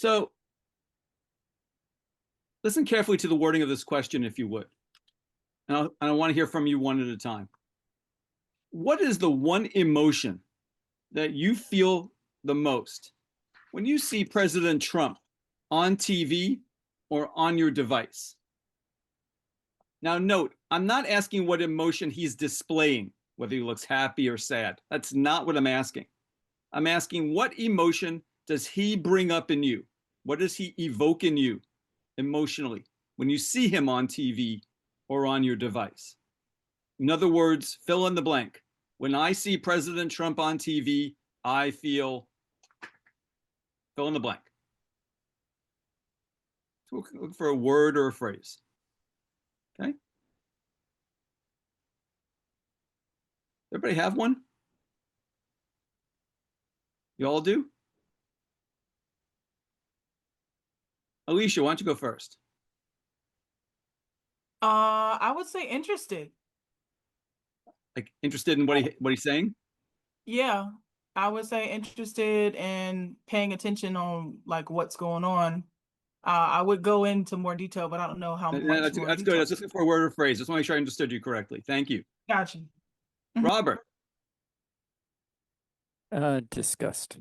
So listen carefully to the wording of this question, if you would. And I want to hear from you one at a time. What is the one emotion that you feel the most when you see President Trump on TV or on your device? Now, note, I'm not asking what emotion he's displaying, whether he looks happy or sad. That's not what I'm asking. I'm asking what emotion does he bring up in you? What does he evoke in you emotionally when you see him on TV or on your device? In other words, fill in the blank. When I see President Trump on TV, I feel fill in the blank. So look for a word or a phrase. Okay. Everybody have one? You all do? Alicia, why don't you go first? I would say interested. Like interested in what he's saying? Yeah, I would say interested in paying attention on like what's going on. I would go into more detail, but I don't know how much more That's good. detail. That's just for a word or phrase. Just want to make sure I understood you correctly. Thank you. Gotcha. Robert. Disgust.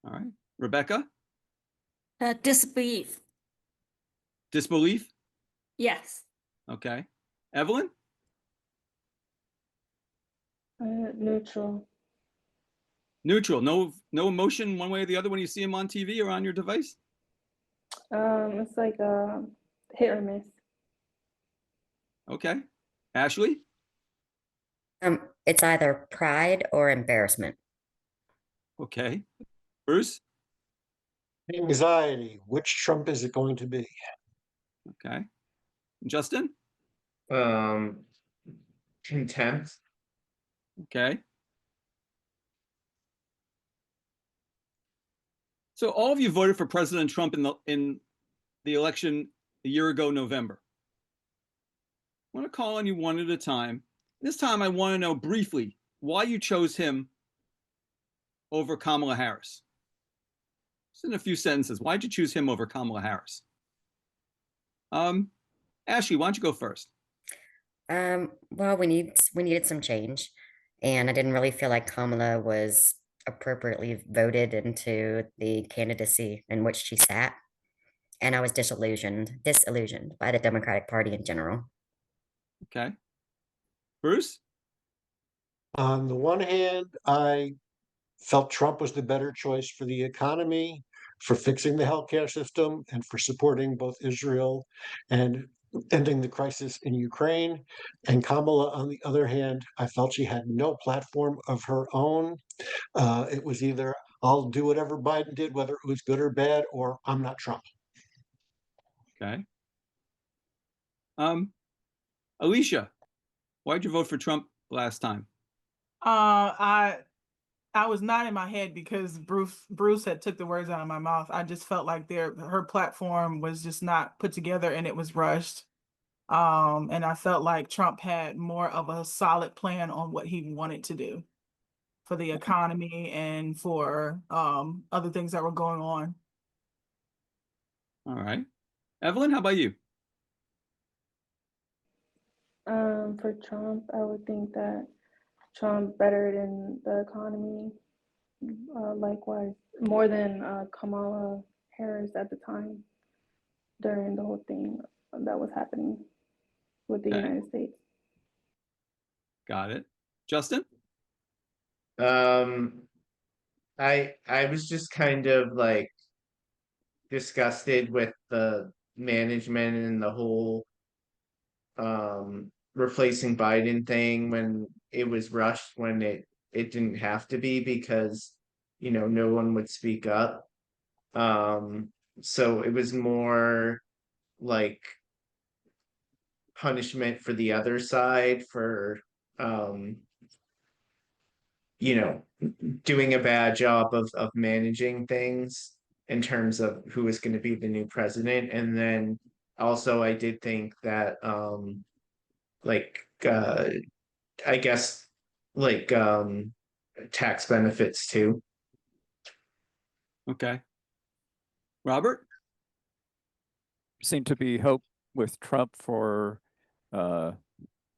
All right. Rebecca? Disbelief. Disbelief? Yes. Okay. Evelyn? Neutral. Neutral. No emotion one way or the other when you see him on TV or on your device? It's like a hit or miss. Okay. Ashley? It's either pride or embarrassment. Okay. Bruce? Anxiety. Which Trump is it going to be? Okay. Justin? Contempt. Okay. So all of you voted for President Trump in the election a year ago, November. I want to call on you one at a time. This time I want to know briefly why you chose him over Kamala Harris. Just in a few sentences, why'd you choose him over Kamala Harris? Ashley, why don't you go first? Well, we needed some change, and I didn't really feel like Kamala was appropriately voted into the candidacy in which she sat, and I was disillusioned by the Democratic Party in general. Okay. Bruce? On the one hand, I felt Trump was the better choice for the economy, for fixing the healthcare system, and for supporting both Israel and ending the crisis in Ukraine. And Kamala, on the other hand, I felt she had no platform of her own. It was either I'll do whatever Biden did, whether it was good or bad, or I'm not Trump. Okay. Alicia, why'd you vote for Trump last time? I was not in my head because Bruce had took the words out of my mouth. I just felt like her platform was just not put together and it was rushed. And I felt like Trump had more of a solid plan on what he wanted to do for the economy and for other things that were going on. All right. Evelyn, how about you? For Trump, I would think that Trump bettered in the economy, likewise, more than Kamala Harris at the time during the whole thing that was happening with the United States. Got it. Justin? I was just kind of like disgusted with the management and the whole replacing Biden thing when it was rushed, when it didn't have to be, because no one would speak up. So it was more like punishment for the other side for doing a bad job of managing things in terms of who is going to be the new president. And then also I did think that like I guess like tax benefits too. Okay. Robert? Seem to be hope with Trump for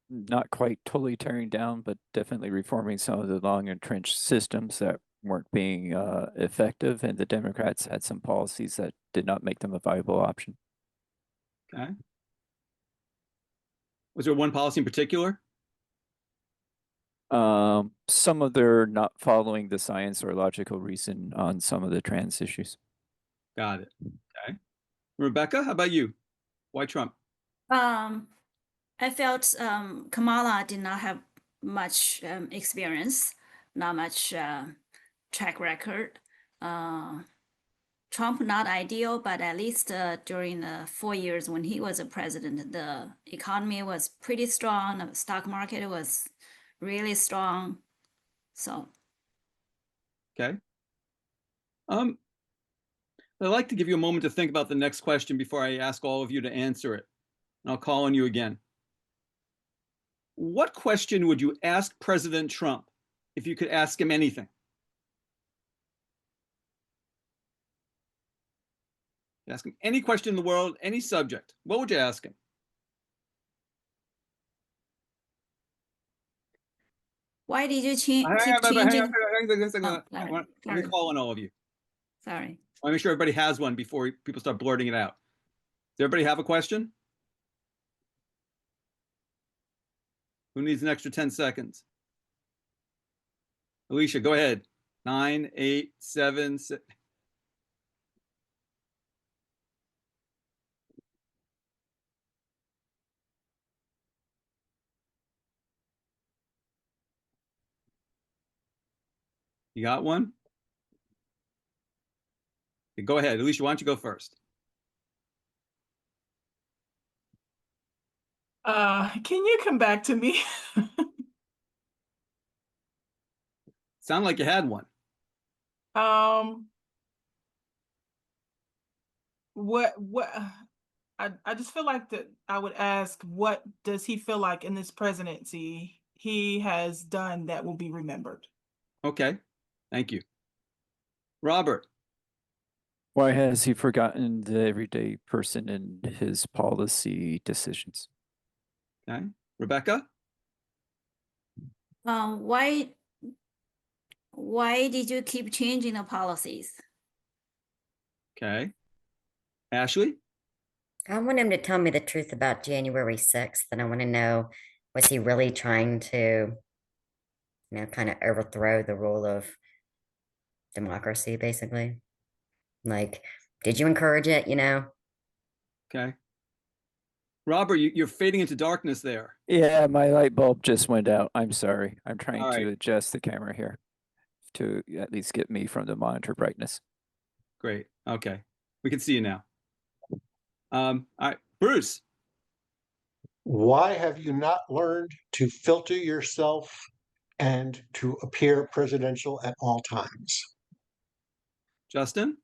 not quite totally tearing down, but definitely reforming some of the long entrenched systems that weren't being effective, and the Democrats had some policies that did not make them a viable option. Okay. Was there one policy in particular? Some of their not following the science or logical reason on some of the trans issues. Got it. Okay. Rebecca, how about you? Why Trump? I felt Kamala did not have much experience, not much track record. Trump not ideal, but at least during the 4 years when he was a president, the economy was pretty strong. The stock market was really strong. So. Okay. I'd like to give you a moment to think about the next question before I ask all of you to answer it. And I'll call on you again. What question would you ask President Trump if you could ask him anything? Ask him any question in the world, any subject. What would you ask him? Why did you Hang on, keep hang on, changing? hang on. Oh, Let me call on all of you. Sorry. I want to make sure everybody has one before people start blurting it out. Does everybody have a question? Who needs an extra 10 seconds? Alicia, go ahead. 9, 8, 7, 6. You got one? Okay, go ahead. Alicia, why don't you go first? Can you come back to me? Sound like you had one. What I just feel like that I would ask, what does he feel like in this presidency he has done that will be remembered? Okay, thank you. Robert. Why has he forgotten the everyday person in his policy decisions? Okay, Rebecca. Why did you keep changing the policies? Okay, Ashley. I want him to tell me the truth about January 6th, and I want to know, was he really trying to, kind of overthrow the rule of democracy, basically? Like, did you encourage it, Okay. Robert, you're fading into darkness there. Yeah, my light bulb just went out. I'm sorry. I'm trying All right. to adjust the camera here to at least get me from the monitor brightness. Great. Okay. We can see you now. All right, Bruce. Why have you not learned to filter yourself and to appear presidential at all times? Justin.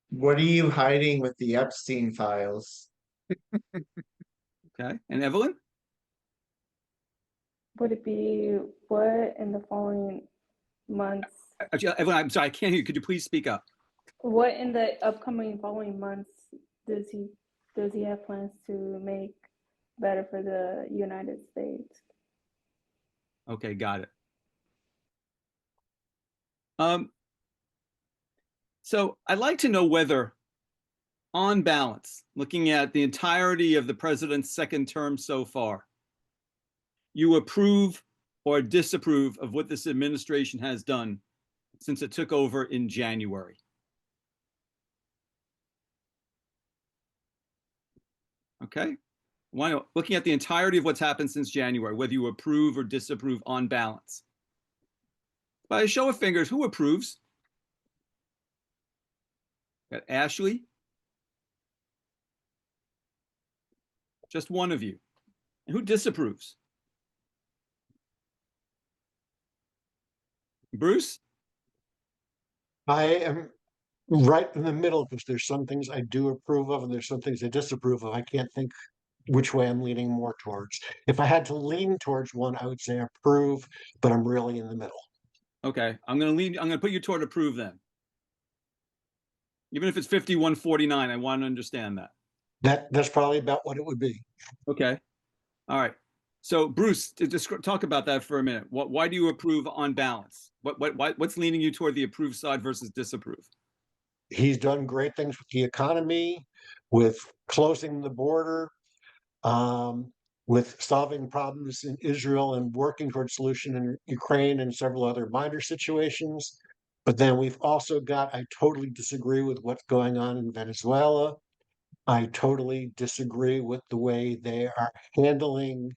What are you hiding with the Epstein files? Okay. And Evelyn? Would it be what in the following months? Actually, Evelyn, I'm sorry, I can't hear you. Could you please speak up? What in the upcoming following months does he have plans to make better for the United States? Okay, got it. So I'd like to know whether, on balance, looking at the entirety of the president's second term so far, you approve or disapprove of what this administration has done since it took over in January. Okay. Looking at the entirety of what's happened since January, whether you approve or disapprove on balance. By a show of fingers, who approves? Got Ashley. Just one of you. And who disapproves? Bruce? I am right in the middle because there's some things I do approve of and there's some things I disapprove of. I can't think which way I'm leaning more towards. If I had to lean towards one, I would say approve, but I'm really in the middle. Okay, I'm gonna put you toward approve then. Even if it's 51-49, I want to understand that. That's probably about what it would be. Okay, all right. So Bruce, just talk about that for a minute. Why do you approve on balance? What's leaning you toward the approve side versus disapprove? He's done great things with the economy, with closing the border, with solving problems in Israel and working towards solution in Ukraine and several other minor situations. But then we've also got, I totally disagree with what's going on in Venezuela. I totally disagree with the way they are handling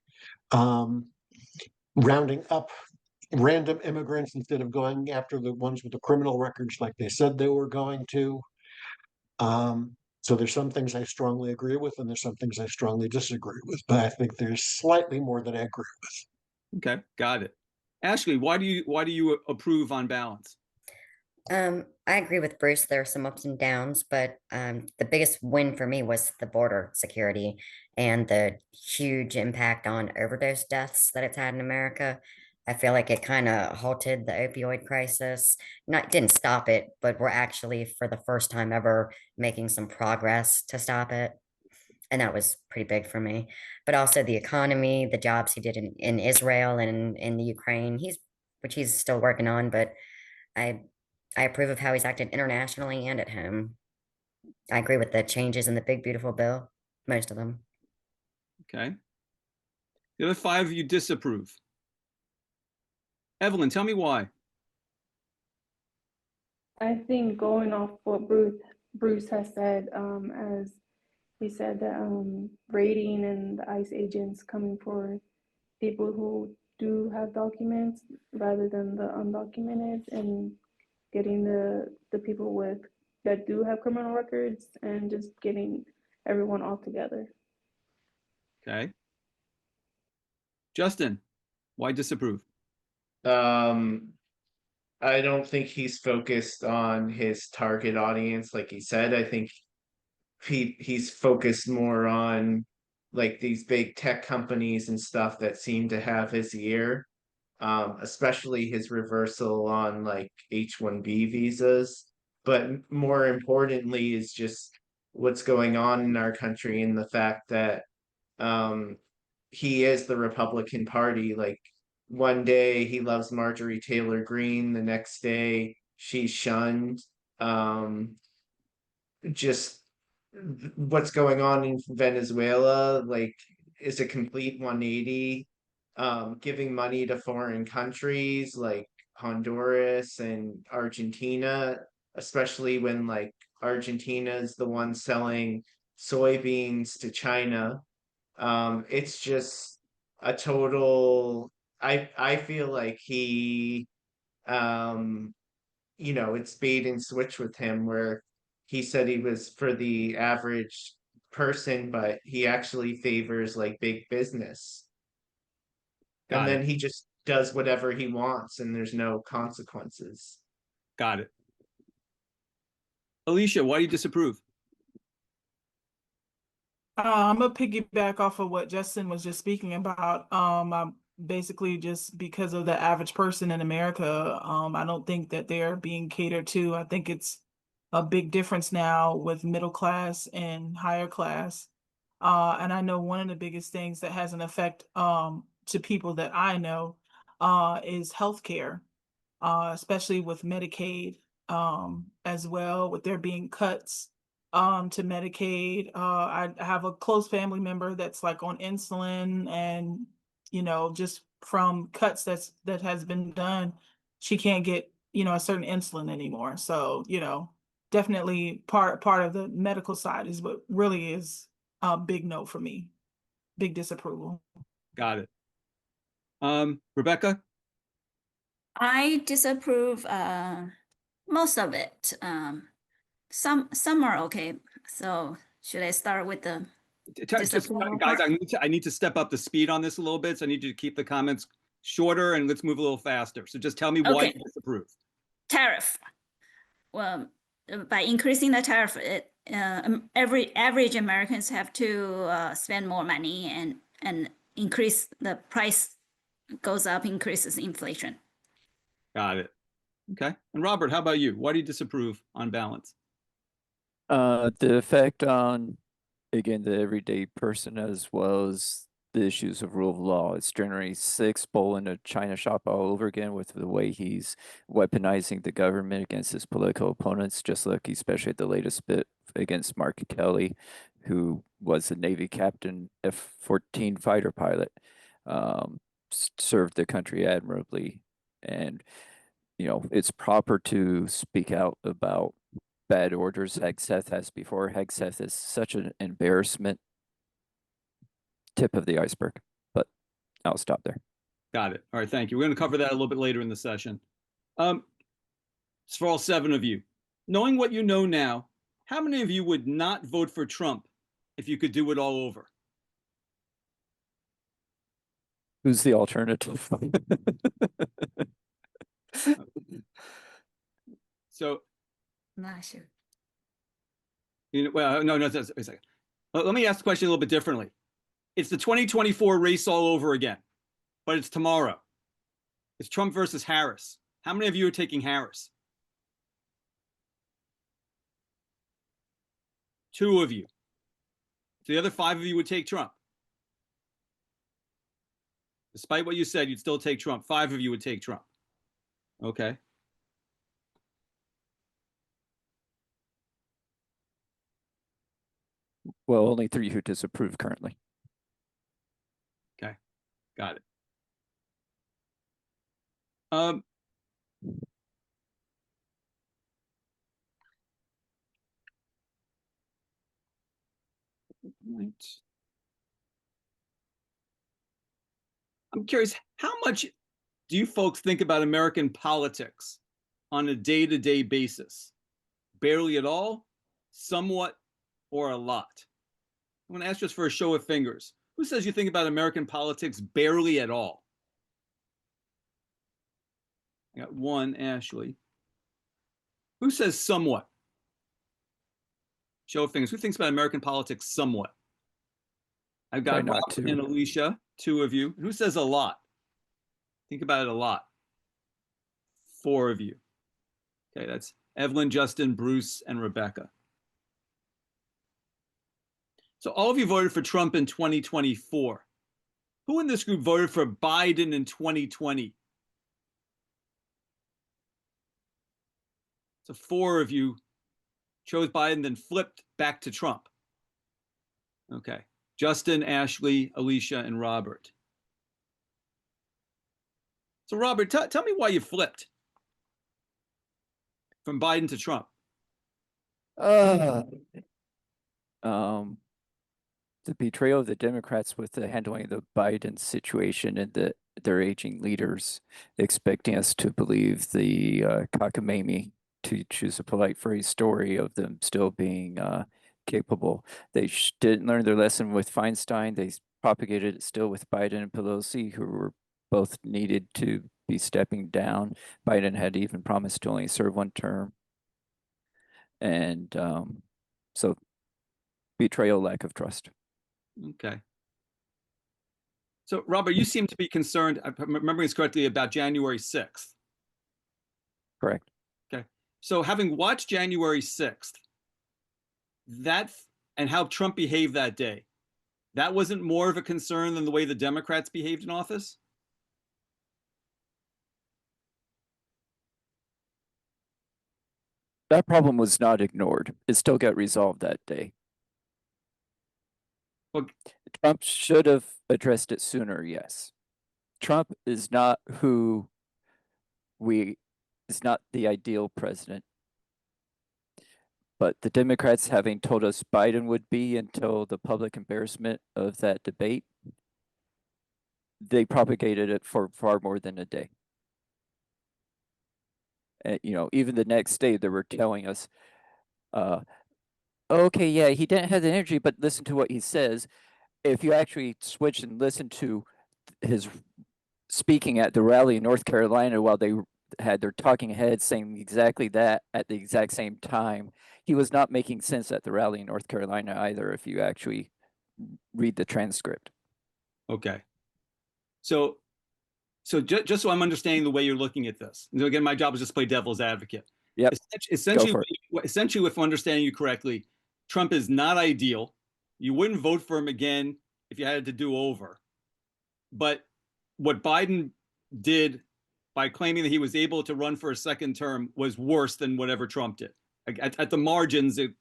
rounding up random immigrants instead of going after the ones with the criminal records like they said they were going to. So there's some things I strongly agree with, and there's some things I strongly disagree with. But I think there's slightly more that I agree with. Okay, got it. Ashley, why do you approve on balance? I agree with Bruce. There are some ups and downs, but the biggest win for me was the border security and the huge impact on overdose deaths that it's had in America. I feel like it kind of halted the opioid crisis. Didn't stop it, but we're actually, for the first time ever, making some progress to stop it. And that was pretty big for me. But also the economy, the jobs he did in Israel and in the Ukraine, which he's still working on, but I approve of how he's acted internationally and at home. I agree with the changes in the big, beautiful bill, most of them. Okay. The other 5 you disapprove. Evelyn, tell me why. I think going off what Bruce has said, as he said that raiding and the ICE agents coming for people who do have documents rather than the undocumented, and getting the people that do have criminal records and just getting everyone all together. Okay. Justin, why disapprove? I don't think he's focused on his target audience, like he said. I think he's focused more on like these big tech companies and stuff that seem to have his ear. Especially his reversal on like H-1B visas. But more importantly is just what's going on in our country and the fact that he is the Republican Party. Like one day he loves Marjorie Taylor Greene, the next day she's shunned. Just what's going on in Venezuela, like, is a complete 180. Giving money to foreign countries like Honduras and Argentina, especially when like Argentina is the one selling soybeans to China. It's just a total. I feel like he, it's bait and switch with him, where he said he was for the average person, but he actually favors like big business. And Got it. then he just does whatever he wants and there's no consequences. Got it. Alicia, why do you disapprove? I'm gonna piggyback off of what Justin was just speaking about. I'm basically just because of the average person in America. I don't think that they're being catered to. I think it's a big difference now with middle class and higher class. And I know one of the biggest things that has an effect to people that I know is healthcare, especially with Medicaid as well, with there being cuts to Medicaid. I have a close family member that's like on insulin, and just from cuts that has been done, she can't get a certain insulin anymore. So definitely part of the medical side is what really is a big no for me, big disapproval. Got it. Rebecca? I disapprove most of it. Some are okay. So should I start with the disapproval Guys, part? I need to step up the speed on this a little bit. So I need you to keep the comments shorter and let's move a little faster. So just tell me why Okay. you disapprove. Tariff. Well, by increasing the tariff, every average Americans have to spend more money and increase the price goes up, increases inflation. Got it. Okay. And Robert, how about you? Why do you disapprove on balance? The effect on, again, the everyday person as well as the issues of rule of law. It's January 6th, pulling a China shop all over again with the way he's weaponizing the government against his political opponents, just like especially the latest bit against Mark Kelly, who was a Navy captain, F-14 fighter pilot, served the country admirably. And, you know, it's proper to speak out about bad orders. Hegseth has before. Hegseth is such an embarrassment. Tip of the iceberg, but I'll stop there. Got it. All right. Thank you. We're going to cover that a little bit later in the session. It's for all 7 of you. Knowing what you know now, how many of you would not vote for Trump if you could do it all over? Who's the alternative? So, Not sure. you know, well, no, wait a second. Let me ask the question a little bit differently. It's the 2024 race all over again, but it's tomorrow. It's Trump versus Harris. How many of you are taking Harris? 2 of you. So the other 5 of you would take Trump. Despite what you said, you'd still take Trump. 5 of you would take Trump. Okay. Well, only 3 who disapprove currently. Okay. Got it. Right. I'm curious, how much do you folks think about American politics on a day-to-day basis? Barely at all, somewhat, or a lot? I'm going to ask just for a show of fingers. Who says you think about American politics barely at all? I got 1, Ashley. Who says somewhat? Show of fingers. Who thinks about American politics somewhat? I've got Try not Rob to. and Alicia, 2 of you. Who says a lot? Think about it a lot. 4 of you. Okay, that's Evelyn, Justin, Bruce, and Rebecca. So all of you voted for Trump in 2024. Who in this group voted for Biden in 2020? So 4 of you chose Biden, then flipped back to Trump. Okay. Justin, Ashley, Alicia, and Robert. So Robert, tell me why you flipped from Biden to Trump. The betrayal of the Democrats with the handling of the Biden situation and their aging leaders, expecting us to believe the cockamamie, to choose a polite phrase, story of them still being capable. They didn't learn their lesson with Feinstein. They propagated it still with Biden and Pelosi, who were both needed to be stepping down. Biden had even promised to only serve 1 term. And so betrayal, lack of trust. Okay. So Robert, you seem to be concerned, if I'm remembering this correctly, about January 6th. Correct. Okay. So having watched January 6th, that and how Trump behaved that day, that wasn't more of a concern than the way the Democrats behaved in office? That problem was not ignored. It still got resolved that day. Well, Trump should have addressed it sooner, yes. Trump is not is not the ideal president. But the Democrats, having told us Biden would be until the public embarrassment of that debate, they propagated it for far more than a day. And, you know, even the next day they were telling us, okay, yeah, he didn't have the energy, but listen to what he says. If you actually switch and listen to his speaking at the rally in North Carolina while they had their talking heads saying exactly that at the exact same time, he was not making sense at the rally in North Carolina either, if you actually read the transcript. okay. So So just so I'm understanding the way you're looking at this, and again, my job is just play devil's advocate. Yep. Essentially, for essentially, if I'm understanding you correctly, Trump is not ideal. You wouldn't vote for him again if you had to do over. But what Biden did by claiming that he was able to run for a second term was worse than whatever Trump did. At the margins, it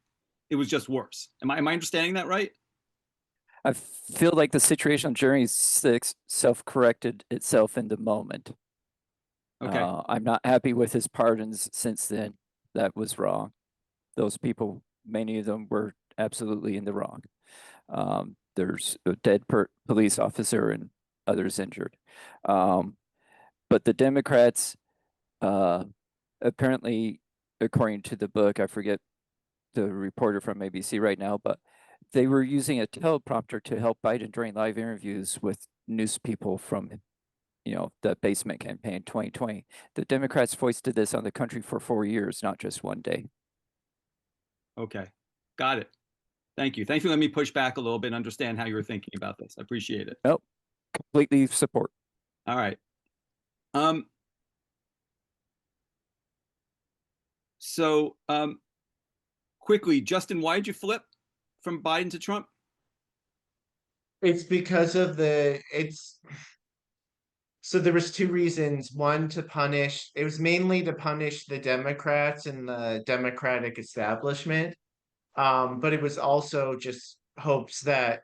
was just worse. Am I understanding that right? I feel like the situation on January 6th self-corrected itself in the moment. Okay. I'm not happy with his pardons since then. That was wrong. Those people, many of them were absolutely in the wrong. There's a dead police officer and others injured. But the Democrats, apparently, according to the book, I forget the reporter from ABC right now, but they were using a teleprompter to help Biden during live interviews with news people from, the basement campaign 2020. The Democrats foisted this on the country for 4 years, not just one day. Okay. Got it. Thank you. Thank you for letting me push back a little bit and understand how you were thinking about this. I appreciate it. Nope. Completely support. All right. So quickly, Justin, why did you flip from Biden to Trump? It's because of so there was two reasons. One, it was mainly to punish the Democrats and the Democratic establishment. But it was also just hopes that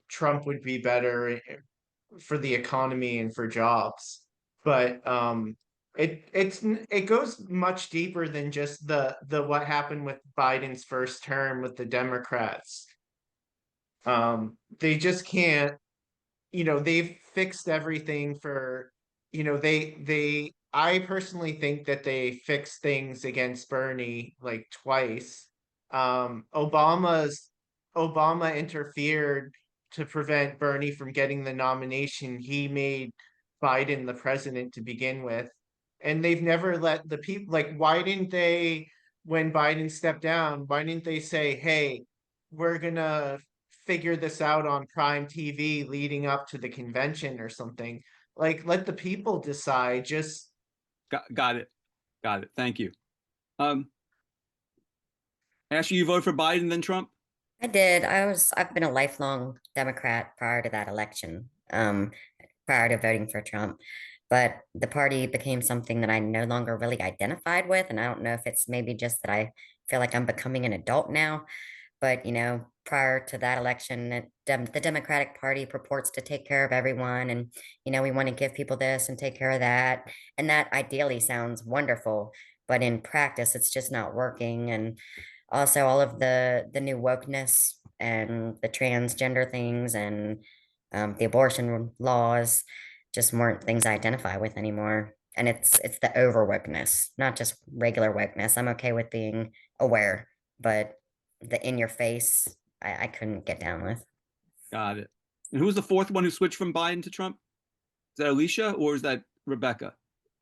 Trump would be better for the economy and for jobs. But it goes much deeper than just the what happened with Biden's first term with the Democrats. They just can't, they've fixed everything for, I personally think that they fixed things against Bernie like twice. Obama interfered to prevent Bernie from getting the nomination. He made Biden the president to begin with. And they've never let the people, like, why didn't they, when Biden stepped down, why didn't they say, hey, we're gonna figure this out on prime TV leading up to the convention or something? Like, let the people decide. Just Got it. Got it. Thank you. Ashley, you voted for Biden then Trump? I did. I've been a lifelong Democrat prior to that election, prior to voting for Trump. But the party became something that I no longer really identified with. And I don't know if it's maybe just that I feel like I'm becoming an adult now. But, prior to that election, the Democratic Party purports to take care of everyone. And, we want to give people this and take care of that. And that ideally sounds wonderful. But in practice, it's just not working. And also all of the new wokeness and the transgender things and the abortion laws just weren't things I identify with anymore. And it's the over wokeness, not just regular wokeness. I'm okay with being aware, but the in your face, I couldn't get down with. Got it. And who was the fourth one who switched from Biden to Trump? Is that Alicia or is that Rebecca?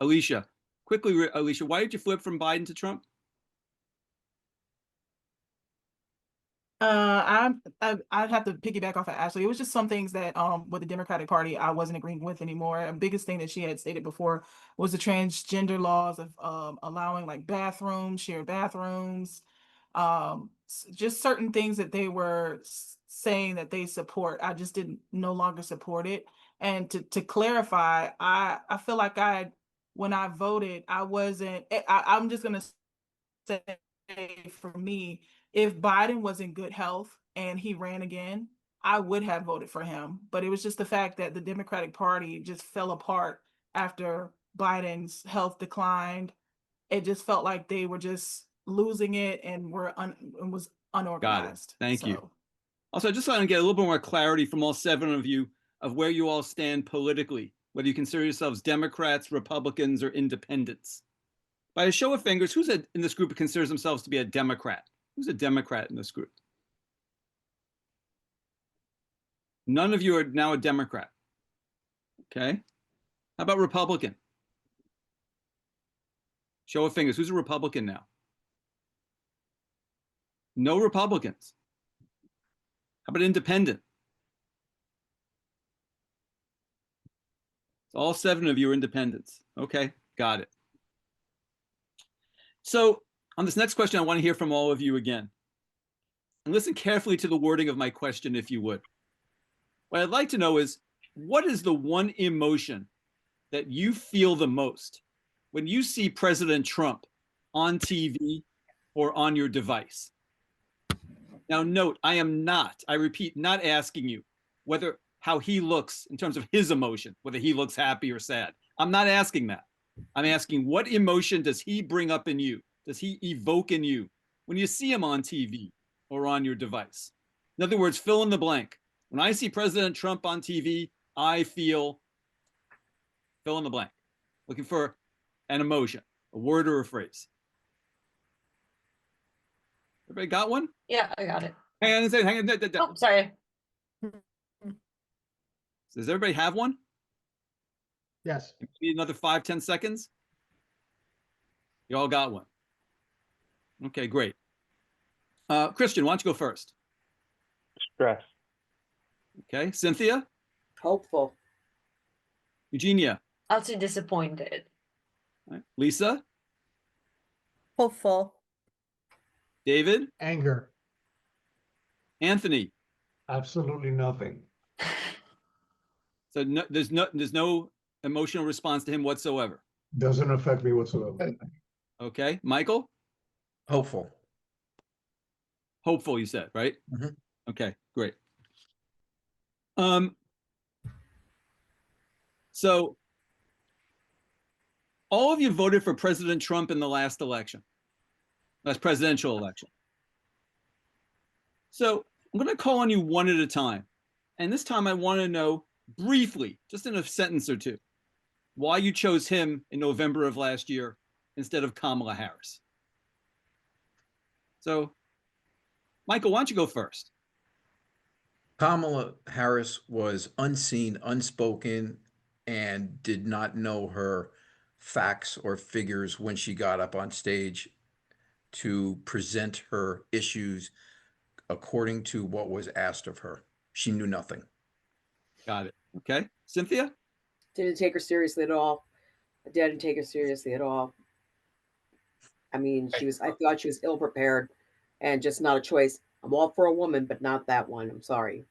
Alicia. Quickly, Alicia, why did you flip from Biden to Trump? I'd have to piggyback off of Ashley. It was just some things that with the Democratic Party I wasn't agreeing with anymore. The biggest thing that she had stated before was the transgender laws of allowing like bathrooms, shared bathrooms, just certain things that they were saying that they support. I just didn't no longer support it. And to clarify, I feel like when I voted, I wasn't. I'm just gonna say for me, if Biden was in good health and he ran again, I would have voted for him. But it was just the fact that the Democratic Party just fell apart after Biden's health declined. It just felt like they were just losing it and was unorganized. Thank you. Also, I just want to get a little bit more clarity from all seven of you of where you all stand politically, whether you consider yourselves Democrats, Republicans, or independents. By a show of fingers, who's in this group who considers themselves to be a Democrat? Who's a Democrat in this group? None of you are now a Democrat. Okay. How about Republican? Show of fingers. Who's a Republican now? No Republicans. How about independent? So all 7 of you are independents. Okay, got it. So on this next question, I want to hear from all of you again. And listen carefully to the wording of my question, if you would. What I'd like to know is, what is the one emotion that you feel the most when you see President Trump on TV or on your device? Now, note, I am not, I repeat, not asking you whether how he looks in terms of his emotion, whether he looks happy or sad. I'm not asking that. I'm asking, what emotion does he bring up in you? Does he evoke in you when you see him on TV or on your device? In other words, fill in the blank. When I see President Trump on TV, I feel fill in the blank. Looking for an emotion, a word or a phrase. Everybody got one? Yeah, I got it. Hang on a second. Hang on. Oh, sorry. Does everybody have one? Yes. Need another 5-10 seconds? You all got one. Okay, great. Christian, why don't you go first? Stress. Okay, Cynthia, Hopeful. Eugenia, I'll say disappointed. all right, Lisa, Hopeful. David, Anger. Anthony. Absolutely nothing. So no, there's no emotional response to him whatsoever. Doesn't affect me whatsoever. Okay, Michael, Hopeful. hopeful, you said, right? Mhm. Okay, great. So all of you voted for President Trump in the last presidential election. So I'm going to call on you one at a time. And this time I want to know briefly, just in a sentence or two, why you chose him in November of last year instead of Kamala Harris. So, Michael, why don't you go first? Kamala Harris was unseen, unspoken, and did not know her facts or figures when she got up on stage to present her issues according to what was asked of her. She knew nothing. Got it. Okay. Cynthia? Didn't take her seriously at all. I didn't take her seriously at all. I mean, I thought she was ill prepared and just not a choice. I'm all for a woman, but not that one. I'm sorry.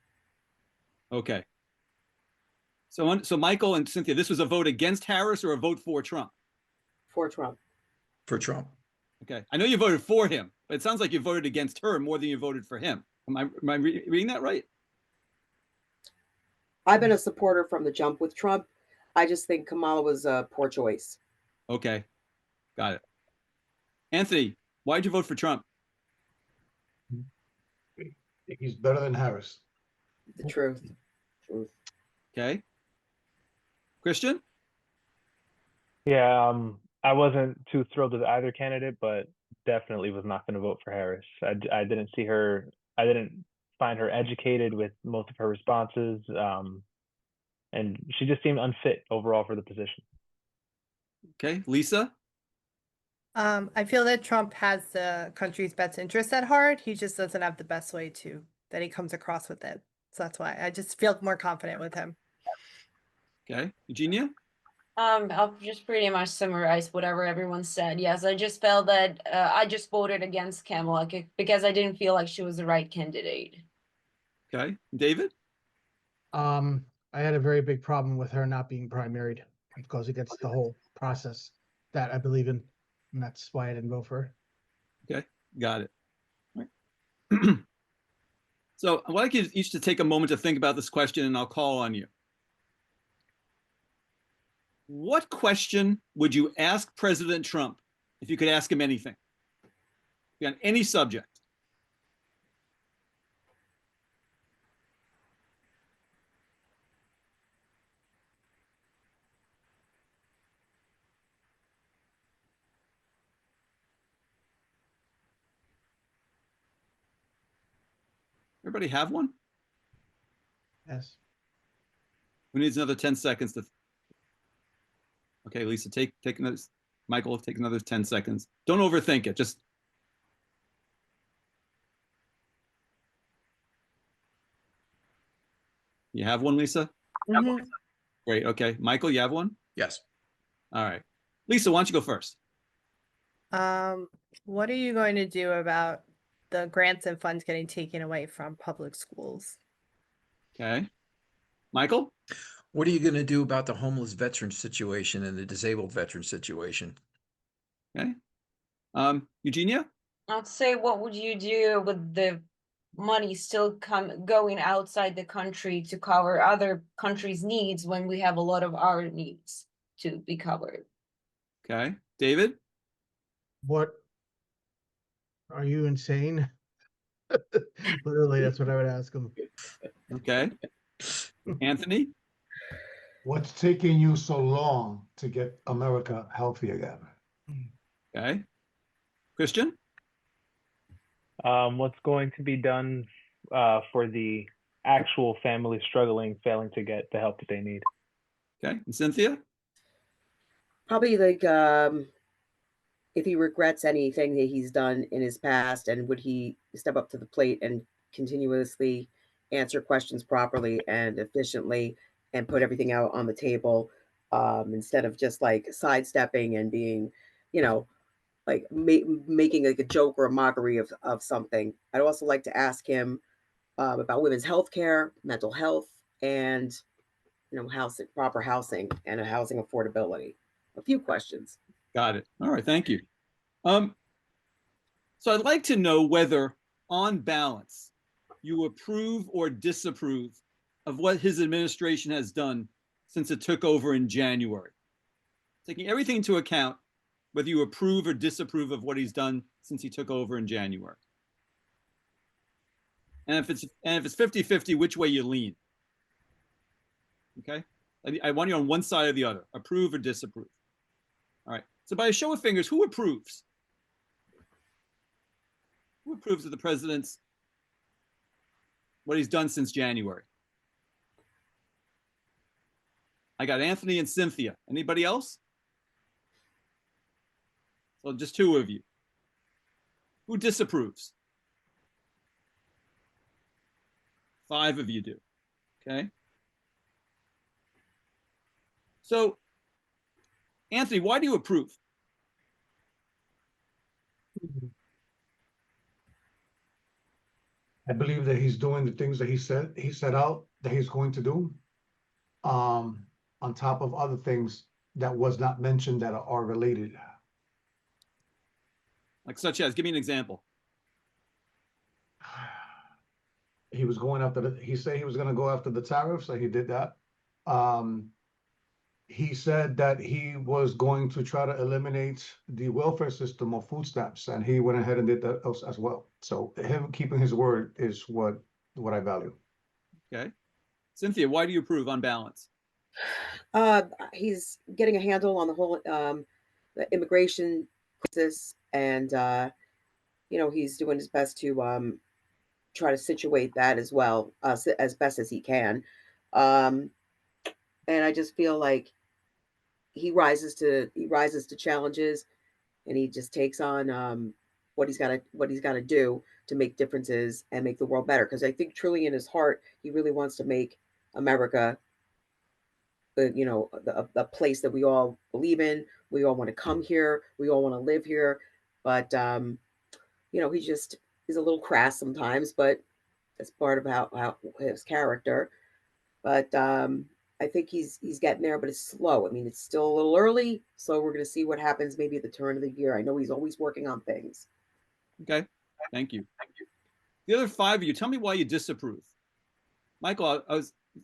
Okay. So Michael and Cynthia, this was a vote against Harris or a vote for Trump? For Trump. For Trump. Okay. I know you voted for him, but it sounds like you voted against her more than you voted for him. Am I reading that right? I've been a supporter from the jump with Trump. I just think Kamala was a poor choice. Okay. Got it. Anthony, why'd you vote for Trump? He's better than Harris. The truth. Okay. Christian? Yeah, I wasn't too thrilled with either candidate, but definitely was not going to vote for Harris. I didn't see her. I didn't find her educated with most of her responses, and she just seemed unfit overall for the position. Okay. Lisa? I feel that Trump has the country's best interests at heart. He just doesn't have the best way that he comes across with it. So that's why I just feel more confident with him. Okay. Eugenia? I'll just pretty much summarize whatever everyone said. Yes, I just felt that I just voted against Kamala because I didn't feel like she was the right candidate. Okay. David? I had a very big problem with her not being primaried. It goes against the whole process that I believe in, and that's why I didn't vote for her. Okay. Got it. All right. So I'd like you each to take a moment to think about this question, and I'll call on you. What question would you ask President Trump if you could ask him anything? On any subject? Everybody have one? Yes. Who needs another 10 seconds to? Okay, Lisa, take another. Michael, take another 10 seconds. Don't overthink it. Just. You have one, Lisa? Mhm. Great. Okay. Michael, you have one? Yes. All right. Lisa, why don't you go first? What are you going to do about the grants and funds getting taken away from public schools? Okay. Michael? What are you going to do about the homeless veteran situation and the disabled veteran situation? Okay. Eugenia? I'd say, what would you do with the money still going outside the country to cover other countries' needs when we have a lot of our needs to be covered? Okay. David? What? Are you insane? Literally, that's what I would ask him. Okay. Anthony? What's taking you so long to get America healthy again? Okay. Christian? What's going to be done for the actual family struggling, failing to get the help that they need? Okay. And Cynthia? Probably like if he regrets anything that he's done in his past, and would he step up to the plate and continuously answer questions properly and efficiently and put everything out on the table, instead of just like sidestepping and being, like making like a joke or a mockery of something. I'd also like to ask him about women's health care, mental health, and housing, proper housing, and a housing affordability. A few questions. Got it. All right. Thank you. So I'd like to know whether, on balance, you approve or disapprove of what his administration has done since it took over in January. Taking everything into account, whether you approve or disapprove of what he's done since he took over in January. And if it's 50-50, which way you lean. Okay? I want you on one side or the other, approve or disapprove. All right. So by a show of fingers, who approves? Who approves of the president's, what he's done since January? I got Anthony and Cynthia. Anybody else? So just two of you. Who disapproves? 5 of you do. Okay. So, Anthony, why do you approve? I believe that he's doing the things that he set out that he's going to do. On top of other things that was not mentioned that are related. Like such as, give me an example. He was going after he said he was going to go after the tariffs, so he did that. He said that he was going to try to eliminate the welfare system of food stamps, and he went ahead and did that as well. So him keeping his word is what I value. Okay. Cynthia, why do you approve on balance? He's getting a handle on the whole the immigration crisis, and he's doing his best to try to situate that as well, as best as he can. And I just feel like he rises to challenges, and he just takes on what he's got to do to make differences and make the world better. Because I think truly in his heart, he really wants to make America, the place that we all believe in. We all want to come here. We all want to live here. But he just is a little crass sometimes, but that's part of how his character. But I think he's getting there, but it's slow. I mean, it's still a little early, so we're going to see what happens maybe at the turn of the year. I know he's always working on things. Okay, thank you. The other 5 of you, tell me why you disapprove. Michael,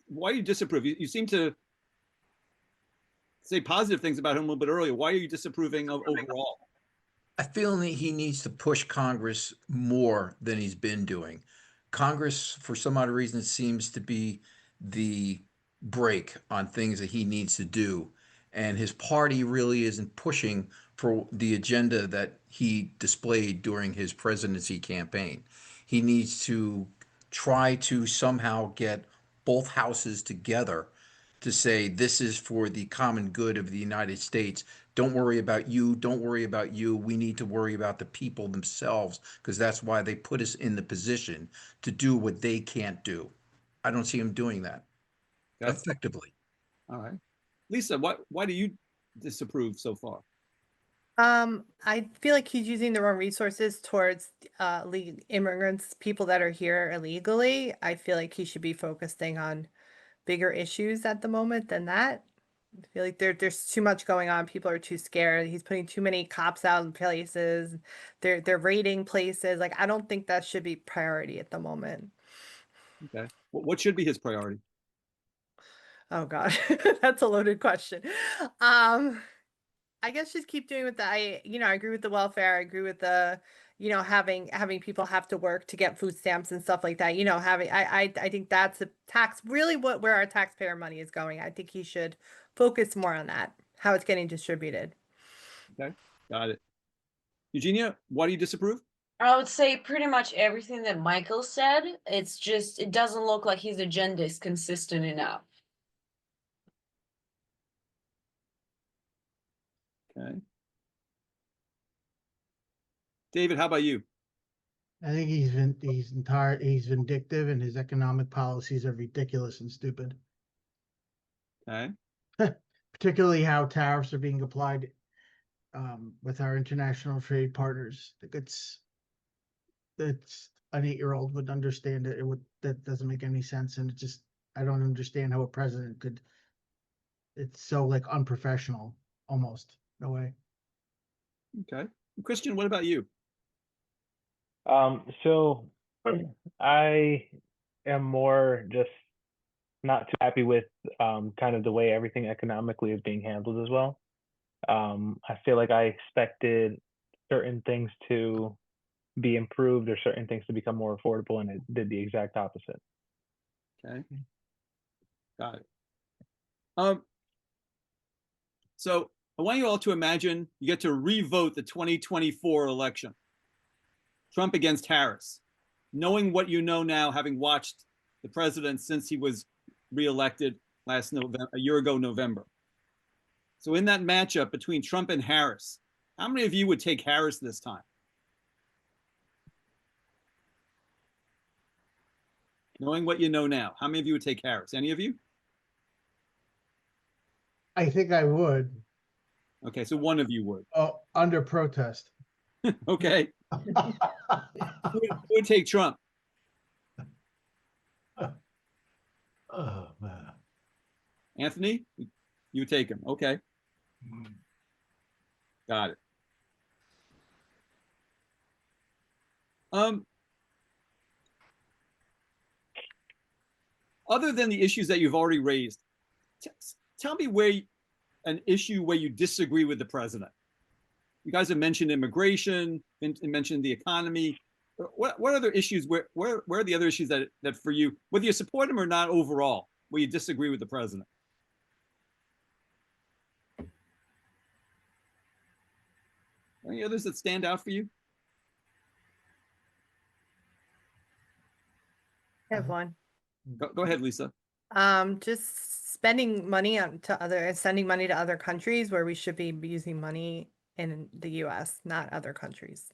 why you disapprove? You seem to say positive things about him a little bit earlier. Why are you disapproving of overall? I feel that he needs to push Congress more than he's been doing. Congress, for some odd reason, seems to be the brake on things that he needs to do. And his party really isn't pushing for the agenda that he displayed during his presidency campaign. He needs to try to somehow get both houses together to say this is for the common good of the United States. Don't worry about you. Don't worry about you. We need to worry about the people themselves, because that's why they put us in the position to do what they can't do. I don't see him doing that effectively. All right. Lisa, why do you disapprove so far? I feel like he's using the wrong resources towards immigrants, people that are here illegally. I feel like he should be focusing on bigger issues at the moment than that. I feel like there's too much going on. People are too scared. He's putting too many cops out in places. They're raiding places. Like I don't think that should be priority at the moment. Okay. What should be his priority? Oh God, that's a loaded question. I guess just keep doing with the I agree with the welfare. I agree with the having people have to work to get food stamps and stuff like that. Having I think that's a tax really where our taxpayer money is going. I think he should focus more on that, how it's getting distributed. Okay, got it. Eugenia, why do you disapprove? I would say pretty much everything that Michael said. It's just, it doesn't look like his agenda is consistent enough. Okay. David, how about you? I think he's vindictive, and his economic policies are ridiculous and stupid. Okay. Particularly how tariffs are being applied with our international trade partners. I think it's an 8-year-old would understand it. That doesn't make any sense, and I don't understand how a president could. It's so like unprofessional, almost. No way. Okay. Christian, what about you? So I am more just not too happy with kind of the way everything economically is being handled as well. I feel like I expected certain things to be improved or certain things to become more affordable, and it did the exact opposite. Okay. Got it. So I want you all to imagine you get to re-vote the 2024 election. Trump against Harris. Knowing what you know now, having watched the president since he was reelected last November, a year ago November. So in that matchup between Trump and Harris, how many of you would take Harris this time? Knowing what you know now, how many of you would take Harris? Any of you? I think I would. Okay, so one of you would. Oh, under protest. Okay. Who would take Trump? Oh man. Anthony, you would take him. Okay. Got it. Other than the issues that you've already raised, tell me an issue where you disagree with the president. You guys have mentioned immigration, and mentioned the economy. What other issues? Where are the other issues that for you, whether you support him or not overall, where you disagree with the president? Any others that stand out for you? I have one. Go ahead, Lisa. Just spending money sending money to other countries where we should be using money in the US, not other countries.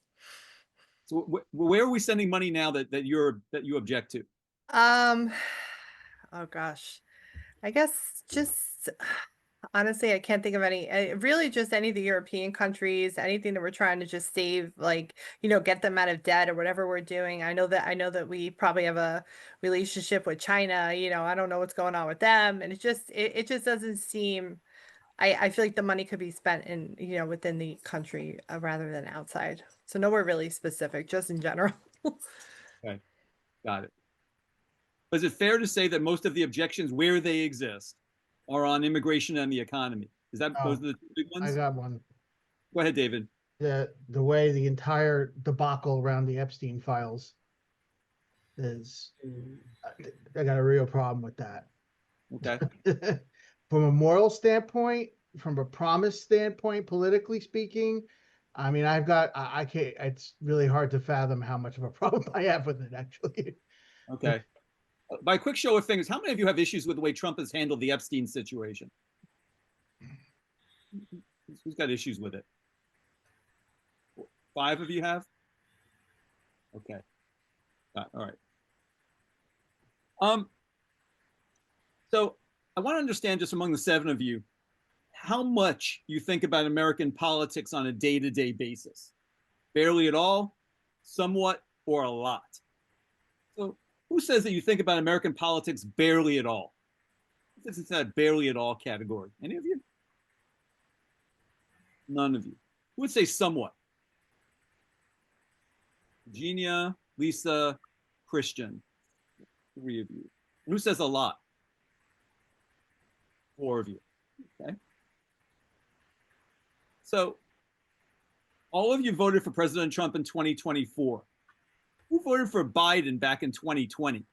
So where are we sending money now that you object to? Oh gosh. I guess just honestly, I can't think of any, really just any of the European countries, anything that we're trying to just save, like, get them out of debt or whatever we're doing. I know that we probably have a relationship with China, I don't know what's going on with them. And it just doesn't seem, I feel like the money could be spent in, within the country rather than outside. So nowhere really specific, just in general. Okay, got it. Is it fair to say that most of the objections where they exist are on immigration and the economy? Is that those are the two big ones? I got one. Go ahead, David. The way the entire debacle around the Epstein files is, I got a real problem with that. Okay. From a moral standpoint, from a promise standpoint, politically speaking, I mean, I can't, it's really hard to fathom how much of a problem I have with it, actually. Okay. By a quick show of fingers, how many of you have issues with the way Trump has handled the Epstein situation? Who's got issues with it? 5 of you have? Okay. All right. So I want to understand just among the 7 of you, how much you think about American politics on a day-to-day basis. Barely at all, somewhat, or a lot. So who says that you think about American politics barely at all? Who fits into that barely at all category? Any of you? None of you. Who would say somewhat? Virginia, Lisa, Christian. 3 of you. Who says a lot? 4 of you. Okay. So all of you voted for President Trump in 2024. Who voted for Biden back in 2020?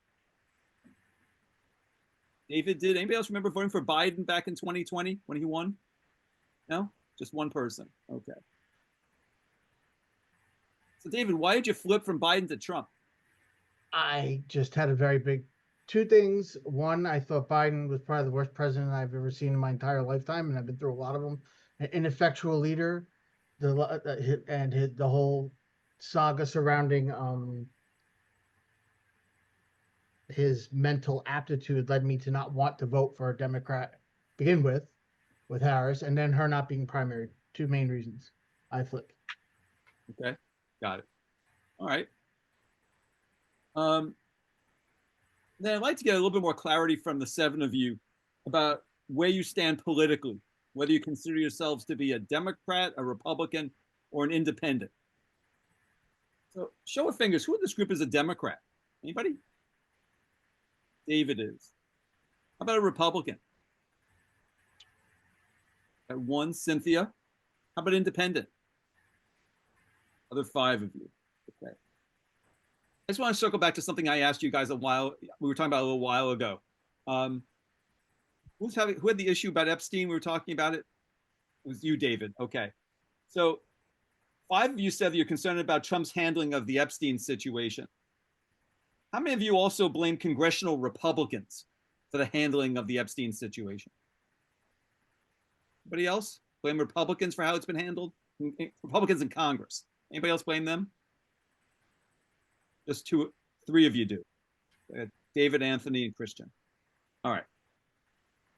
David did. Anybody else remember voting for Biden back in 2020 when he won? No? Just one person. Okay. So David, why did you flip from Biden to Trump? I just had a very big 2 things. One, I thought Biden was probably the worst president I've ever seen in my entire lifetime, and I've been through a lot of them. An ineffectual leader, the whole saga surrounding his mental aptitude led me to not want to vote for a Democrat to begin with Harris, and then her not being primary. 2 main reasons I flipped. Okay, got it. All right. Then I'd like to get a little bit more clarity from the 7 of you about where you stand politically, whether you consider yourselves to be a Democrat, a Republican, or an independent. So show of fingers, who in this group is a Democrat? Anybody? David is. How about a Republican? Got 1, Cynthia. How about independent? Other 5 of you. Okay. I just want to circle back to something I asked you guys we were talking about a little while ago. Who had the issue about Epstein? We were talking about it. It was you, David. Okay. So 5 of you said that you're concerned about Trump's handling of the Epstein situation. How many of you also blame congressional Republicans for the handling of the Epstein situation? Anybody else blame Republicans for how it's been handled? Republicans in Congress. Anybody else blame them? Just 3 of you do. David, Anthony, and Christian. All right.